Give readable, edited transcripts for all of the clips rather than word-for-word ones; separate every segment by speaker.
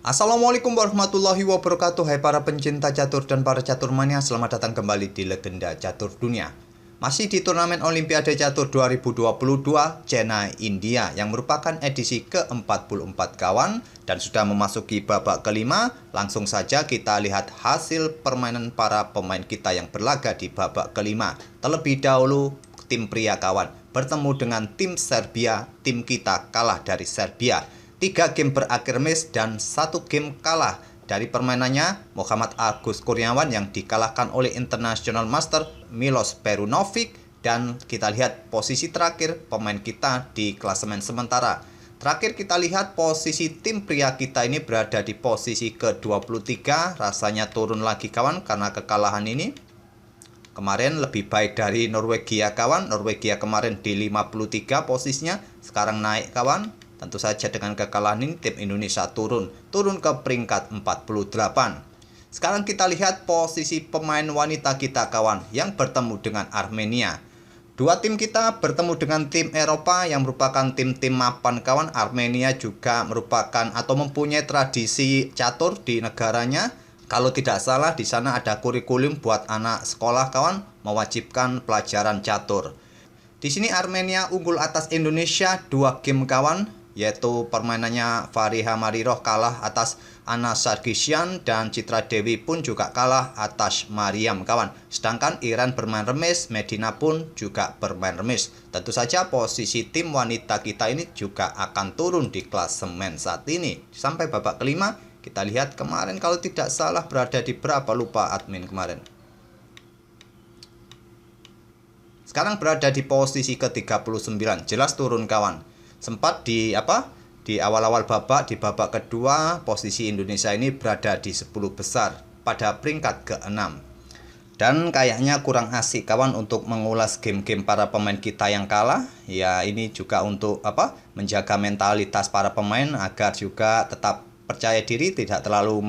Speaker 1: Assalamualaikum warahmatullahi wabarakatuh. Hai para pencinta catur dan para catur mania, selamat datang kembali di Legenda Catur Dunia. Masih di turnamen Olimpiade Catur 2022 Chennai, India yang merupakan edisi ke-44 kawan dan sudah memasuki babak kelima. Langsung saja kita lihat hasil permainan para pemain kita yang berlaga di babak kelima. Terlebih dahulu tim pria kawan bertemu dengan tim Serbia. Tim kita kalah dari Serbia. 3 game berakhir match dan 1 game kalah. Dari permainannya, Muhammad Agus Kurniawan yang dikalahkan oleh International Master Milos Perunovic. Dan kita lihat posisi terakhir pemain kita di klasemen sementara. Terakhir kita lihat posisi tim pria kita ini berada di posisi ke-23. Rasanya turun lagi kawan karena kekalahan ini. Kemarin lebih baik dari Norwegia kawan. Norwegia kemarin di 53 posisinya, sekarang naik kawan. Tentu saja dengan kekalahan ini tim Indonesia turun ke peringkat 48. Sekarang kita lihat posisi pemain wanita kita kawan yang bertemu dengan Armenia. Dua tim kita bertemu dengan tim Eropa yang merupakan tim-tim mapan kawan. Armenia juga merupakan atau mempunyai tradisi catur di negaranya. Kalau tidak salah di sana ada kurikulum buat anak sekolah kawan, mewajibkan pelajaran catur. Di sini Armenia unggul atas Indonesia 2 game kawan, yaitu permainannya Fariha Mariroh kalah atas Anna Sargisyan dan Citra Dewi pun juga kalah atas Mariam kawan. Sedangkan Iran bermain remis, Medina pun juga bermain remis. Tentu saja posisi tim wanita kita ini juga akan turun di klasemen saat ini. Sampai babak kelima, kita lihat kemarin kalau tidak salah berada di berapa, lupa admin kemarin. Sekarang berada di posisi ke-39, jelas turun kawan. Sempat di awal-awal babak, di babak kedua posisi Indonesia ini berada di 10 besar pada peringkat ke-6. Dan kayaknya kurang asik kawan untuk mengulas game-game para pemain kita yang kalah. Ya ini juga untuk menjaga mentalitas para pemain agar juga tetap percaya diri, tidak terlalu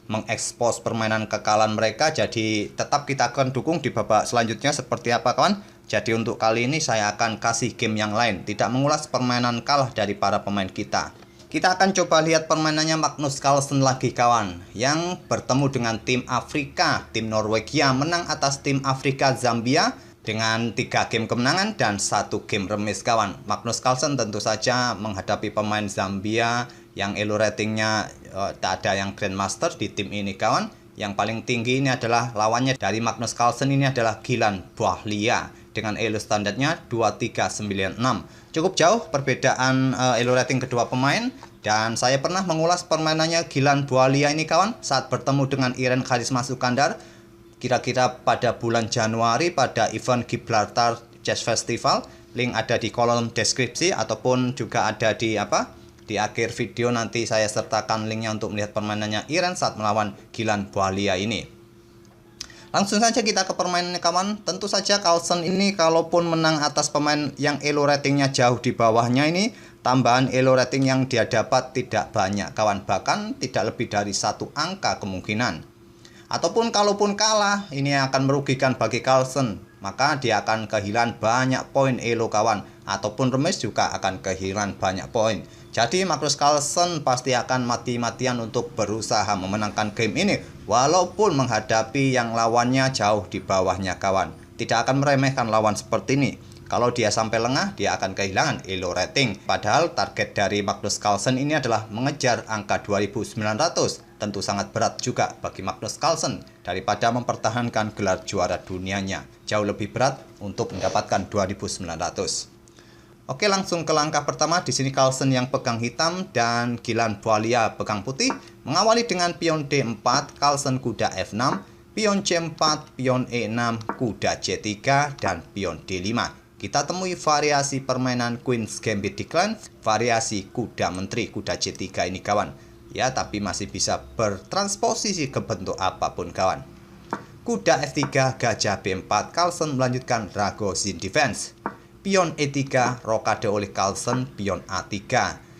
Speaker 1: mengekspos permainan kekalahan mereka. Jadi tetap kita akan dukung di babak selanjutnya seperti apa kawan. Jadi untuk kali ini saya akan kasih game yang lain, tidak mengulas permainan kalah dari para pemain kita. Kita akan coba lihat permainannya Magnus Carlsen lagi kawan, yang bertemu dengan tim Afrika. Tim Norwegia menang atas tim Afrika Zambia dengan 3 game kemenangan dan 1 game remis kawan. Magnus Carlsen tentu saja menghadapi pemain Zambia yang elo ratingnya tak ada yang Grandmaster di tim ini kawan. Yang paling tinggi ini adalah lawannya dari Magnus Carlsen ini adalah Gilan Bwalia dengan elo standarnya 2396. Cukup jauh perbedaan elo rating kedua pemain. Dan saya pernah mengulas permainannya Gilan Bwalia ini kawan saat bertemu dengan Iren Karisma Sukandar kira-kira pada bulan Januari pada event Gibraltar Chess Festival. Link ada di kolom deskripsi ataupun juga ada di akhir video, nanti saya sertakan linknya untuk melihat permainannya Iren saat melawan Gilan Bwalia ini. Langsung saja kita ke permainannya kawan. Tentu saja Carlsen ini kalaupun menang atas pemain yang elo ratingnya jauh di bawahnya ini, tambahan elo rating yang dia dapat tidak banyak kawan, bahkan tidak lebih dari 1 angka kemungkinan. Ataupun kalaupun kalah, ini akan merugikan bagi Carlsen, maka dia akan kehilangan banyak poin elo kawan. Ataupun remis juga akan kehilangan banyak poin. Jadi Magnus Carlsen pasti akan mati-matian untuk berusaha memenangkan game ini, walaupun menghadapi yang lawannya jauh di bawahnya kawan. Tidak akan meremehkan lawan seperti ini. Kalau dia sampai lengah, dia akan kehilangan elo rating. Padahal target dari Magnus Carlsen ini adalah mengejar angka 2900. Tentu sangat berat juga bagi Magnus Carlsen daripada mempertahankan gelar juara dunianya. Jauh lebih berat untuk mendapatkan 2900. Oke, langsung ke langkah pertama. Di sini Carlsen yang pegang hitam dan Gilan Bwalia pegang putih. Mengawali dengan pion D4, Carlsen kuda F6, pion C4, pion E6, kuda C3 dan pion D5. Kita temui variasi permainan Queen's Gambit Decline, variasi kuda menteri, kuda C3 ini kawan. Ya, tapi masih bisa bertransposisi ke bentuk apapun kawan. Kuda F3, gajah B4, Carlsen melanjutkan Ragozin defense. Pion E3, rokade oleh Carlsen, pion A3.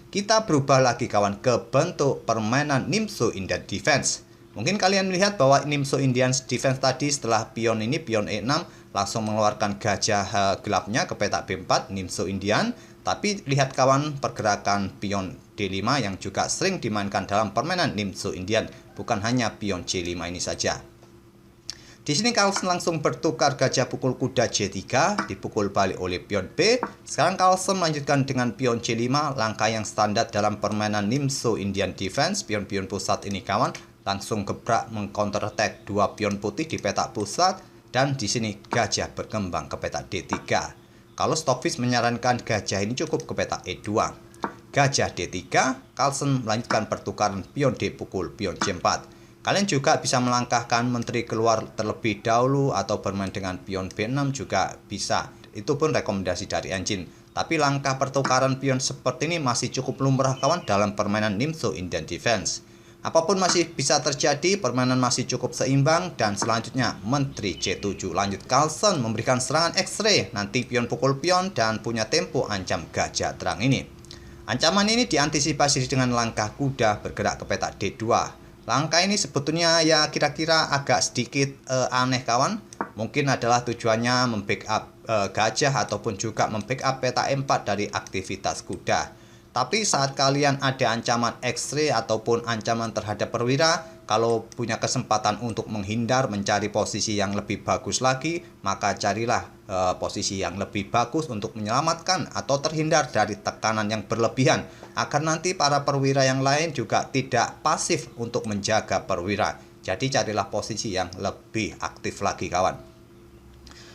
Speaker 1: Kita berubah lagi kawan ke bentuk permainan Nimzo Indian defense. Mungkin kalian melihat bahwa Nimzo Indian defense tadi setelah pion ini, pion E6, langsung mengeluarkan gajah gelapnya ke petak B4, Nimzo Indian. Tapi lihat kawan, pergerakan pion D5 yang juga sering dimainkan dalam permainan Nimzo Indian, bukan hanya pion C5 ini saja. Di sini Carlsen langsung bertukar gajah pukul kuda J3, dipukul balik oleh pion B. Sekarang Carlsen melanjutkan dengan pion C5, langkah yang standar dalam permainan Nimzo Indian Defense. Pion-pion pusat ini kawan langsung gebrak mengcounter attack dua pion putih di petak pusat, dan di sini gajah berkembang ke petak D3. Kalau Stockfish menyarankan gajah ini cukup ke petak E2. Gajah D3, Carlsen melanjutkan pertukaran pion D pukul pion C4. Kalian juga bisa melangkahkan menteri keluar terlebih dahulu atau bermain dengan pion B6 juga bisa. Itu pun rekomendasi dari engine. Tapi langkah pertukaran pion seperti ini masih cukup lumrah kawan dalam permainan Nimzo Indian Defense. Apapun masih bisa terjadi, permainan masih cukup seimbang, dan selanjutnya menteri C7. Lanjut Carlsen memberikan serangan X-ray, nanti pion pukul pion dan punya tempo ancam gajah terang ini. Ancaman ini diantisipasi dengan langkah kuda bergerak ke petak D2. Langkah ini sebetulnya ya kira-kira agak sedikit aneh kawan. Mungkin adalah tujuannya membackup gajah ataupun juga membackup petak E4 dari aktivitas kuda. Tapi saat kalian ada ancaman X-ray ataupun ancaman terhadap perwira, kalau punya kesempatan untuk menghindar, mencari posisi yang lebih bagus lagi, maka carilah posisi yang lebih bagus untuk menyelamatkan atau terhindar dari tekanan yang berlebihan, agar nanti para perwira yang lain juga tidak pasif untuk menjaga perwira. Jadi carilah posisi yang lebih aktif lagi kawan.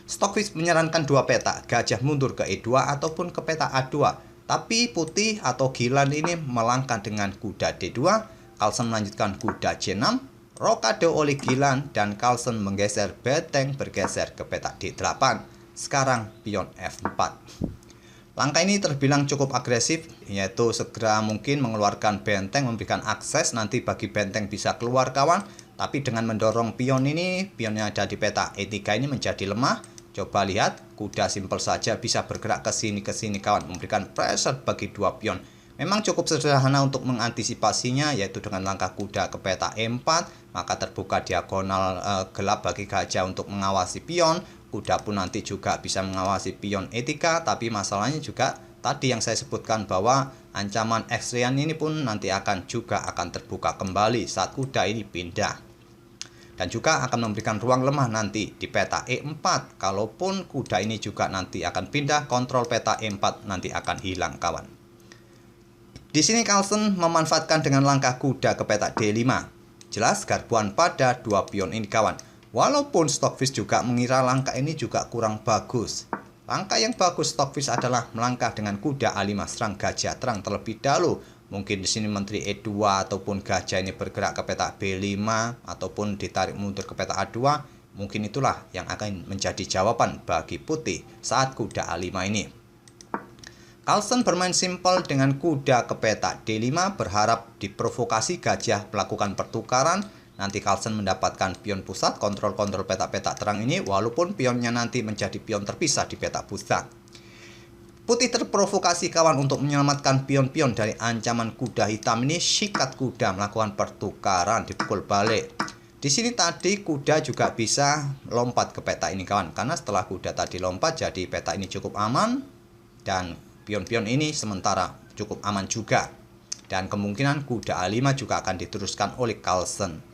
Speaker 1: Stockfish menyarankan dua peta, gajah mundur ke E2 ataupun ke peta A2. Tapi putih atau Gilan ini melangkah dengan kuda D2, Carlsen melanjutkan kuda C6, rokade oleh Gilan, dan Carlsen menggeser benteng bergeser ke petak D8. Sekarang pion F4. Langkah ini terbilang cukup agresif, yaitu segera mungkin mengeluarkan benteng, memberikan akses nanti bagi benteng bisa keluar kawan. Tapi dengan mendorong pion ini, pion yang ada di petak E3 ini menjadi lemah. Coba lihat, kuda simpel saja bisa bergerak ke sini kawan, memberikan pressure bagi dua pion. Memang cukup sederhana untuk mengantisipasinya, yaitu dengan langkah kuda ke peta E4, maka terbuka diagonal gelap bagi gajah untuk mengawasi pion. Kuda pun nanti juga bisa mengawasi pion E3, tapi masalahnya juga tadi yang saya sebutkan bahwa ancaman X-rayan ini pun nanti akan terbuka kembali saat kuda ini pindah. Dan juga akan memberikan ruang lemah nanti di peta E4. Kalaupun kuda ini juga nanti akan pindah, kontrol peta E4 nanti akan hilang kawan. Di sini Carlsen memanfaatkan dengan langkah kuda ke peta D5. Jelas garbuan pada dua pion ini kawan. Walaupun Stockfish juga mengira langkah ini juga kurang bagus. Langkah yang bagus Stockfish adalah melangkah dengan kuda A5 serang gajah terang terlebih dahulu. Mungkin di sini menteri E2 ataupun gajah ini bergerak ke peta B5 ataupun ditarik mundur ke peta A2. Mungkin itulah yang akan menjadi jawaban bagi putih saat kuda A5 ini. Carlsen bermain simpel dengan kuda ke peta D5, berharap diprovokasi gajah melakukan pertukaran. Nanti Carlsen mendapatkan pion pusat, kontrol-kontrol peta-peta terang ini, walaupun pionnya nanti menjadi pion terpisah di peta pusat. Putih terprovokasi kawan untuk menyelamatkan pion-pion dari ancaman kuda hitam ini. Sikat kuda melakukan pertukaran, dipukul balik. Di sini tadi kuda juga bisa lompat ke peta ini kawan, karena setelah kuda tadi lompat jadi peta ini cukup aman dan pion-pion ini sementara cukup aman juga. Dan kemungkinan kuda A5 juga akan diteruskan oleh Carlsen.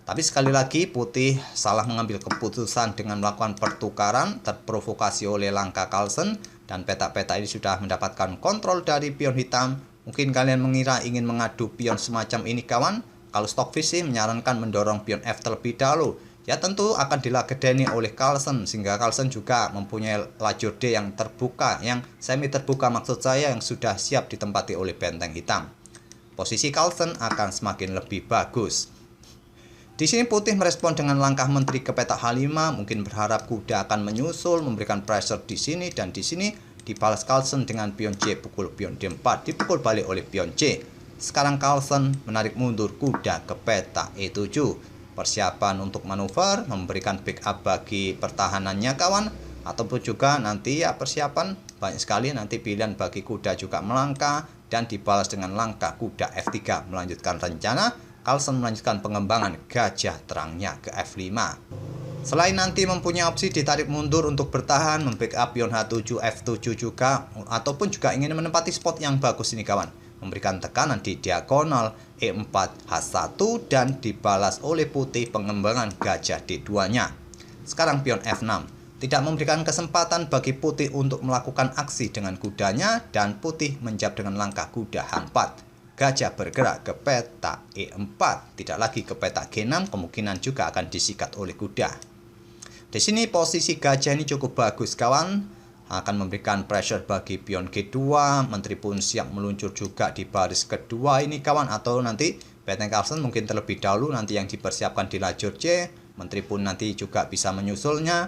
Speaker 1: Tapi sekali lagi putih salah mengambil keputusan dengan melakukan pertukaran, terprovokasi oleh langkah Carlsen, dan peta-peta ini sudah mendapatkan kontrol dari pion hitam. Mungkin kalian mengira ingin mengadu pion semacam ini kawan. Kalau Stockfish sih menyarankan mendorong pion F terlebih dahulu. Ya tentu akan dilagedeni oleh Carlsen, sehingga Carlsen juga mempunyai lajur D yang terbuka, yang semi terbuka maksud saya, yang sudah siap ditempati oleh benteng hitam. Posisi Carlsen akan semakin lebih bagus. Di sini putih merespon dengan langkah menteri ke peta H5, mungkin berharap kuda akan menyusul, memberikan pressure di sini, dan di sini dibalas Carlsen dengan pion C pukul pion D4, dipukul balik oleh pion C. Sekarang Carlsen menarik mundur kuda ke peta E7. Persiapan untuk manuver, memberikan backup bagi pertahanannya kawan, ataupun juga nanti ya persiapan banyak sekali nanti pilihan bagi kuda juga melangkah, dan dibalas dengan langkah kuda F3 melanjutkan rencana. Carlsen melanjutkan pengembangan gajah terangnya ke F5. Selain nanti mempunyai opsi ditarik mundur untuk bertahan, membackup pion H7, F7 juga, ataupun juga ingin menempati spot yang bagus ini kawan, memberikan tekanan di diagonal E4, H1 dan dibalas oleh putih pengembangan gajah D2-nya. Sekarang pion F6, tidak memberikan kesempatan bagi putih untuk melakukan aksi dengan kudanya dan putih menjawab dengan langkah kuda H4. Gajah bergerak ke peta E4, tidak lagi ke peta G6, kemungkinan juga akan disikat oleh kuda. Di sini posisi gajah ini cukup bagus kawan, akan memberikan pressure bagi pion G2, menteri pun siap meluncur juga di baris kedua ini kawan, atau nanti benteng Carlsen mungkin terlebih dahulu nanti yang dipersiapkan di lajur C, menteri pun nanti juga bisa menyusulnya,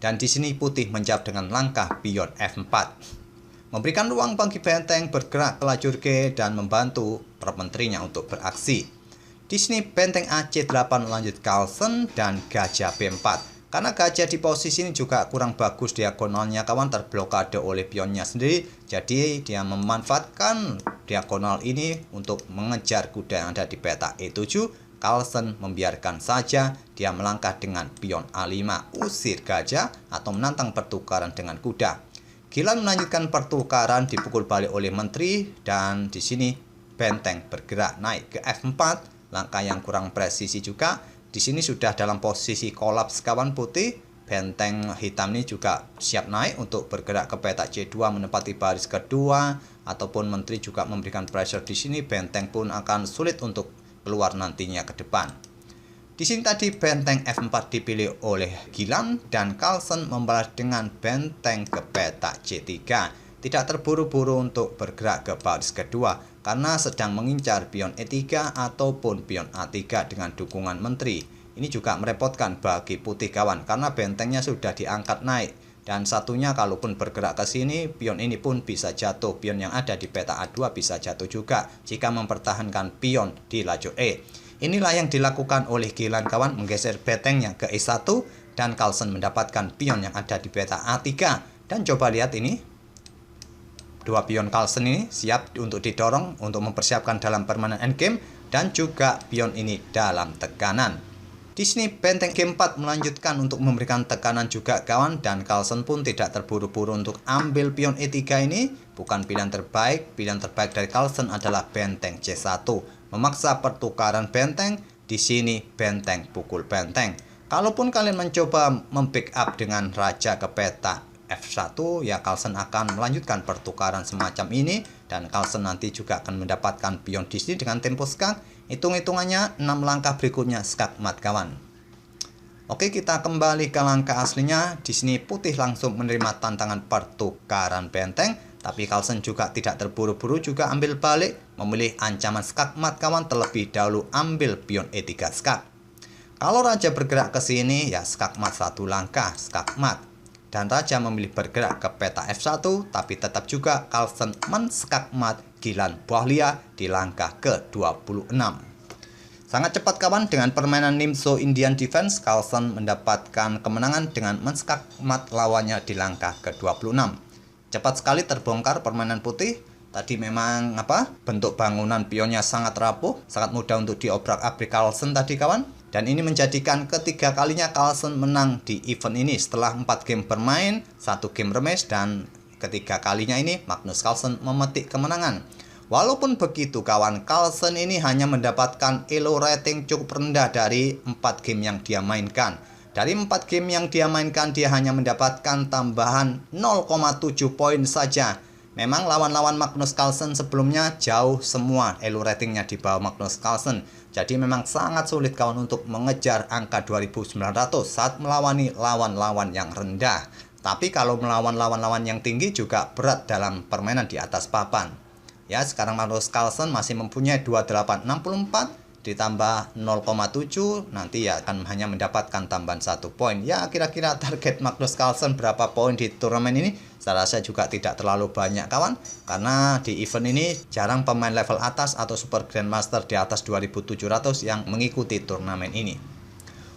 Speaker 1: dan di sini putih menjawab dengan langkah pion F4. Memberikan ruang bagi benteng bergerak ke lajur G dan membantu para menterinya untuk beraksi. Di sini benteng AC8 lanjut Carlsen dan gajah B4. Karena gajah di posisi ini juga kurang bagus diagonalnya kawan, terblokade oleh pionnya sendiri. Jadi dia memanfaatkan diagonal ini untuk mengejar kuda yang ada di peta E7. Carlsen membiarkan saja, dia melangkah dengan pion A5, usir gajah atau menantang pertukaran dengan kuda. Gilan melanjutkan pertukaran, dipukul balik oleh menteri, dan di sini benteng bergerak naik ke F4, langkah yang kurang presisi juga. Di sini sudah dalam posisi kolaps kawan putih. Benteng hitam ini juga siap naik untuk bergerak ke peta C2 menempati baris kedua, ataupun menteri juga memberikan pressure di sini. Benteng pun akan sulit untuk keluar nantinya ke depan. Di sini tadi benteng F4 dipilih oleh Gilan dan Carlsen membalas dengan benteng ke peta C3. Tidak terburu-buru untuk bergerak ke baris kedua karena sedang mengincar pion E3 ataupun pion A3 dengan dukungan menteri. Ini juga merepotkan bagi putih kawan karena bentengnya sudah diangkat naik, dan satunya kalaupun bergerak ke sini, pion ini pun bisa jatuh. Pion yang ada di peta A2 bisa jatuh juga jika mempertahankan pion di lajur E. Inilah yang dilakukan oleh Gilan kawan, menggeser bentengnya ke E1 dan Carlsen mendapatkan pion yang ada di peta A3. Dan coba lihat ini, dua pion Carlsen ini siap untuk didorong untuk mempersiapkan dalam permainan endgame, dan juga pion ini dalam tekanan. Di sini benteng G4 melanjutkan untuk memberikan tekanan juga kawan, dan Carlsen pun tidak terburu-buru untuk ambil pion E3 ini. Bukan pilihan terbaik. Pilihan terbaik dari Carlsen adalah benteng C1, memaksa pertukaran benteng. Di sini benteng pukul benteng. Kalaupun kalian mencoba membackup dengan raja ke peta F1, ya Carlsen akan melanjutkan pertukaran semacam ini, dan Carlsen nanti juga akan mendapatkan pion di sini dengan tempo skak. Hitung-hitungannya 6 langkah berikutnya skak mat kawan. Oke, kita kembali ke langkah aslinya. Di sini putih langsung menerima tantangan pertukaran benteng, tapi Carlsen juga tidak terburu-buru juga ambil balik, memilih ancaman skak mat kawan, terlebih dahulu ambil pion E3 skak. Kalau raja bergerak ke sini, ya skak mat satu langkah, skak mat. Dan raja memilih bergerak ke peta F1, tapi tetap juga Carlsen men-skak mat Gilan Bwalia di langkah ke-26. Sangat cepat kawan, dengan permainan Nimzo Indian Defense, Carlsen mendapatkan kemenangan dengan men-skak mat lawannya di langkah ke-26. Cepat sekali terbongkar permainan putih. Tadi memang bentuk bangunan pionnya sangat rapuh, sangat mudah untuk diobrak-abrik Carlsen tadi kawan. Dan ini menjadikan ketiga kalinya Carlsen menang di event ini setelah 4 game bermain, 1 game remes, dan ketiga kalinya ini Magnus Carlsen memetik kemenangan. Walaupun begitu kawan, Carlsen ini hanya mendapatkan elo rating cukup rendah dari 4 game yang dia mainkan. Dari 4 game yang dia mainkan, dia hanya mendapatkan tambahan 0,7 poin saja. Memang lawan-lawan Magnus Carlsen sebelumnya jauh semua elo ratingnya di bawah Magnus Carlsen. Jadi memang sangat sulit kawan untuk mengejar angka 2900 saat melawani lawan-lawan yang rendah. Tapi kalau melawan lawan-lawan yang tinggi juga berat dalam permainan di atas papan. Ya, sekarang Magnus Carlsen masih mempunyai 2864 ditambah 0,7, nanti ya akan hanya mendapatkan tambahan 1 poin. Ya, kira-kira target Magnus Carlsen berapa poin di turnamen ini? Saya rasa juga tidak terlalu banyak kawan, karena di event ini jarang pemain level atas atau Super Grandmaster di atas 2700 yang mengikuti turnamen ini.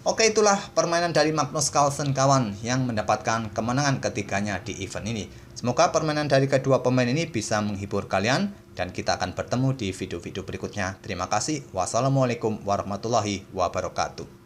Speaker 1: Oke, itulah permainan dari Magnus Carlsen kawan yang mendapatkan kemenangan ketiganya di event ini. Semoga permainan dari kedua pemain ini bisa menghibur kalian, dan kita akan bertemu di video-video berikutnya. Terima kasih. Wassalamualaikum warahmatullahi wabarakatuh.